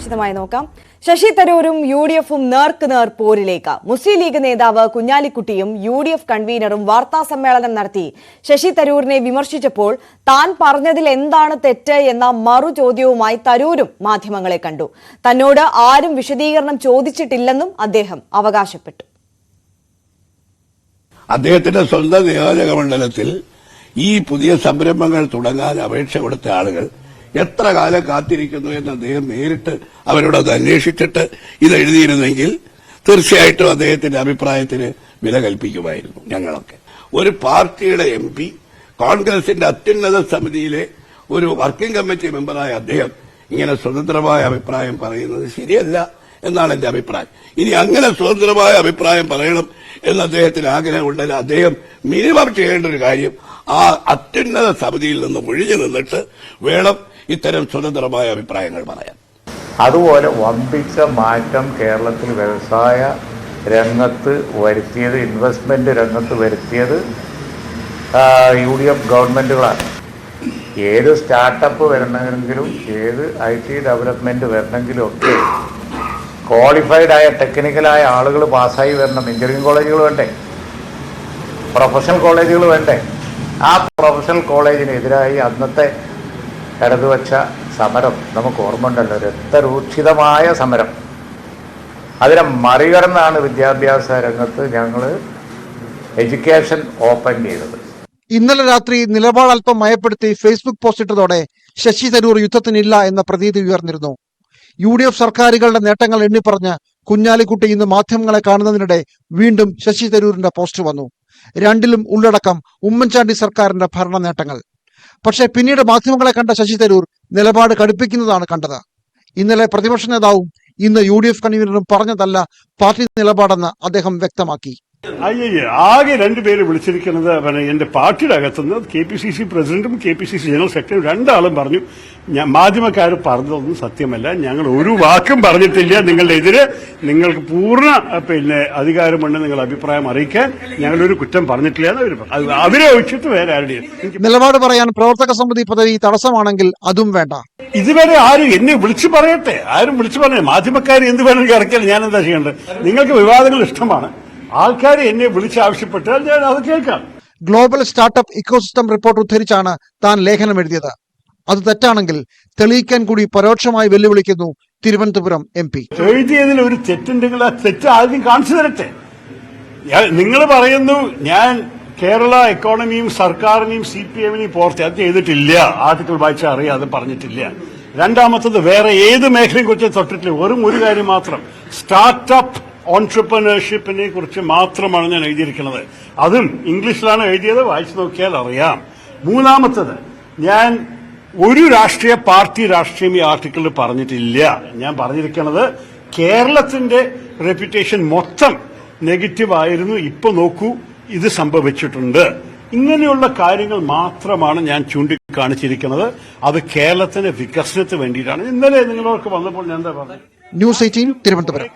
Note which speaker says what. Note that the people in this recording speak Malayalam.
Speaker 1: വിശദമായി നോക്കാം. ശശി തരൂരും UDFും നേർക്കുനേർ പോരിലേക്ക്. മുസ്ലിം ലീഗ് നേതാവ് കുഞ്ഞാലിക്കുട്ടിയും UDF കൺവീനറും വാർത്താ സമ്മേളനം നടത്തി ശശി തരൂരിനെ വിമർശിച്ചപ്പോൾ താൻ പറഞ്ഞതിൽ എന്താണ് തെറ്റ് എന്ന മറു ചോദ്യവുമായി തരൂരും മാധ്യമങ്ങളെ കണ്ടു. തന്നോട് ആരും വിശദീകരണം ചോദിച്ചിട്ടില്ലെന്നും അദ്ദേഹം അവകാശപ്പെട്ടു.
Speaker 2: അദ്ദേഹത്തിന്റെ സ്വന്തം നിയോജക മണ്ഡലത്തിൽ ഈ പുതിയ സംരംഭങ്ങൾ തുടങ്ങാൻ അപേക്ഷ കൊടുത്ത ആളുകൾ എത്ര കാലം കാത്തിരിക്കുന്നു എന്ന് അദ്ദേഹം നേരിട്ട് അവരോട് അത് അന്വേഷിച്ചിട്ട് ഇത് എഴുതിയിരുന്നെങ്കിൽ തീർച്ചയായിട്ടും അദ്ദേഹത്തിന്റെ അഭിപ്രായത്തിന് വില കൽപ്പിക്കുമായിരുന്നു. ഞങ്ങളൊക്കെ ഒരു പാർട്ടിയുടെ MP, കോൺഗ്രസിന്റെ അത്യുന്നത സമിതിയിലെ ഒരു വർക്കിംഗ് കമ്മിറ്റി മെമ്പറായ അദ്ദേഹം ഇങ്ങനെ സ്വതന്ത്രമായ അഭിപ്രായം പറയുന്നത് ശരിയല്ല എന്നാണ് എന്റെ അഭിപ്രായം. ഇനി അങ്ങനെ സ്വതന്ത്രമായ അഭിപ്രായം പറയണം എന്ന് അദ്ദേഹത്തിന് ആഗ്രഹമുണ്ടെങ്കിൽ അദ്ദേഹം മിനിമം ചെയ്യേണ്ട ഒരു കാര്യം ആ അത്യുന്നത സമിതിയിൽ നിന്ന് ഒഴിഞ്ഞു നിന്നിട്ട് വേണം ഇത്തരം സ്വതന്ത്രമായ അഭിപ്രായങ്ങൾ പറയാൻ.
Speaker 3: അതുപോലെ വമ്പിച്ച മാറ്റം കേരളത്തിൽ വ്യവസായ രംഗത്ത് വരുത്തിയത്, ഇൻവെസ്റ്റ്മെന്റ് രംഗത്ത് വരുത്തിയത് UDF ഗവൺമെന്റുകളാണ്. ഏത് സ്റ്റാർട്ടപ്പ് വരണമെങ്കിലും ഏത് IT ഡെവലപ്മെന്റ് വരണമെങ്കിലും ഒക്കെ ക്വാളിഫൈഡ് ആയ ടെക്നിക്കലായ ആളുകൾ പാസ്സായി വരണം. എഞ്ചിനീയറിംഗ് കോളേജുകൾ വേണ്ടേ, പ്രൊഫഷണൽ കോളേജുകൾ വേണ്ടേ? ആ പ്രൊഫഷണൽ കോളേജിനെതിരായി അന്നത്തെ ഇടതുവച്ച സമരം നമുക്ക് ഓർമ്മ ഉണ്ടല്ലോ, രക്തരൂക്ഷിതമായ സമരം. അതിനെ മറികടന്നാണ് വിദ്യാഭ്യാസ രംഗത്ത് ഞങ്ങൾ എഡ്യൂക്കേഷൻ ഓപ്പൺ ചെയ്തത്.
Speaker 4: ഇന്നലെ രാത്രി നിലപാട് അല്പം മയപ്പെടുത്തി ഫേസ്ബുക്ക് പോസ്റ്റ് ഇട്ടതോടെ ശശി തരൂർ യുദ്ധത്തിനില്ല എന്ന പ്രതീതി ഉയർന്നിരുന്നു. UDF സർക്കാരുകളുടെ നേട്ടങ്ങൾ എണ്ണിപ്പറഞ്ഞ് കുഞ്ഞാലിക്കുട്ടി ഇന്ന് മാധ്യമങ്ങളെ കാണുന്നതിനിടെ വീണ്ടും ശശി തരൂരിന്റെ പോസ്റ്റ് വന്നു. രണ്ടിലും ഉള്ളടക്കം ഉമ്മൻചാണ്ടി സർക്കാരിന്റെ ഭരണ നേട്ടങ്ങൾ. പക്ഷേ പിന്നീട് മാധ്യമങ്ങളെ കണ്ട ശശി തരൂർ നിലപാട് കടുപ്പിക്കുന്നതാണ് കണ്ടത്. ഇന്നലെ പ്രതിപക്ഷ നേതാവും ഇന്ന് UDF കൺവീനറും പറഞ്ഞതല്ല പാർട്ടി നിലപാടെന്ന് അദ്ദേഹം വ്യക്തമാക്കി.
Speaker 5: ആകെ രണ്ടുപേര് വിളിച്ചിരിക്കുന്നത് എന്റെ പാർട്ടിയുടെ അകത്തുനിന്ന് KPCC പ്രസിഡന്റും KPCC ജനറൽ സെക്രട്ടറിയും രണ്ടാളും പറഞ്ഞു, മാധ്യമക്കാർ പറഞ്ഞതൊന്നും സത്യമല്ല, ഞങ്ങൾ ഒരു വാക്കും പറഞ്ഞിട്ടില്ല, നിങ്ങളുടെ എതിരെ നിങ്ങൾക്ക് പൂർണ്ണ അധികാരമുണ്ട് നിങ്ങൾ അഭിപ്രായം അറിയിക്കാൻ, ഞങ്ങളൊരു കുറ്റം പറഞ്ഞിട്ടില്ല എന്ന് അവരെ ഒഴിച്ചിട്ട് വേറെ ആരുടെയും.
Speaker 4: നിലപാട് പറയാൻ പ്രവർത്തക സമിതി പദവി തടസ്സമാണെങ്കിൽ അതും വേണ്ട.
Speaker 5: ഇതുവരെ ആരും എന്നെ വിളിച്ചു പറയട്ടെ, ആരും വിളിച്ചു പറയട്ടെ. മാധ്യമക്കാർ എന്ത് വേണമെങ്കിൽ ഇറക്കിയാൽ ഞാൻ എന്താ ചെയ്യേണ്ടത്? നിങ്ങൾക്ക് വിവാദങ്ങൾ ഇഷ്ടമാണ്, ആൾക്കാരെ എന്നെ വിളിച്ചാവശ്യപ്പെട്ടാൽ ഞാൻ അത് കേൾക്കാം.
Speaker 4: ഗ്ലോബൽ സ്റ്റാർട്ടപ്പ് ഇക്കോസിസ്റ്റം റിപ്പോർട്ട് ഉദ്ധരിച്ചാണ് താൻ ലേഖനം എഴുതിയത്. അത് തെറ്റാണെങ്കിൽ തെളിയിക്കാൻ കൂടി പരോക്ഷമായി വെല്ലുവിളിക്കുന്നു തിരുവനന്തപുരം MP.
Speaker 5: എഴുതിയതിൽ ഒരു തെറ്റുണ്ടെങ്കിൽ ആ തെറ്റ് ആദ്യം കാണിച്ചു തരട്ടെ. നിങ്ങൾ പറയുന്നു ഞാൻ കേരള എക്കോണമിയും സർക്കാരിനെയും CPM-നെയും പുറത്ത് അത് ചെയ്തിട്ടില്ല, ആർട്ടിക്കിൾ വായിച്ചാൽ അറിയാം, അത് പറഞ്ഞിട്ടില്ല. രണ്ടാമത്തത് വേറെ ഏത് മേഖലയെ കുറിച്ച് തൊട്ടിട്ടില്ല. ഒരു കാര്യം മാത്രം, സ്റ്റാർട്ടപ്പ് ഓൺട്രപ്രനർഷിപ്പിനെ കുറിച്ച് മാത്രമാണ് ഞാൻ എഴുതിയിരിക്കുന്നത്. അതും ഇംഗ്ലീഷിലാണ് എഴുതിയത്, വായിച്ചു നോക്കിയാൽ അറിയാം. മൂന്നാമത്തത്, ഞാൻ ഒരു രാഷ്ട്രീയ പാർട്ടി രാഷ്ട്രീയം ഈ ആർട്ടിക്കിളിൽ പറഞ്ഞിട്ടില്ല. ഞാൻ പറഞ്ഞിരിക്കുന്നത് കേരളത്തിന്റെ റെപ്യൂട്ടേഷൻ മൊത്തം നെഗറ്റീവ് ആയിരുന്നു, ഇപ്പൊ നോക്കൂ ഇത് സംഭവിച്ചിട്ടുണ്ട്. ഇങ്ങനെയുള്ള കാര്യങ്ങൾ മാത്രമാണ് ഞാൻ ചൂണ്ടിക്കാണിച്ചിരിക്കുന്നത്. അത് കേരളത്തിന്റെ വികസനത്തിന് വേണ്ടിയിട്ടാണ്. ഇന്നലെ നിങ്ങളോർക്ക് വന്നപ്പോൾ ഞാൻ എന്താ പറഞ്ഞത്?
Speaker 4: ന്യൂസ് 18 തിരുവനന്തപുരം.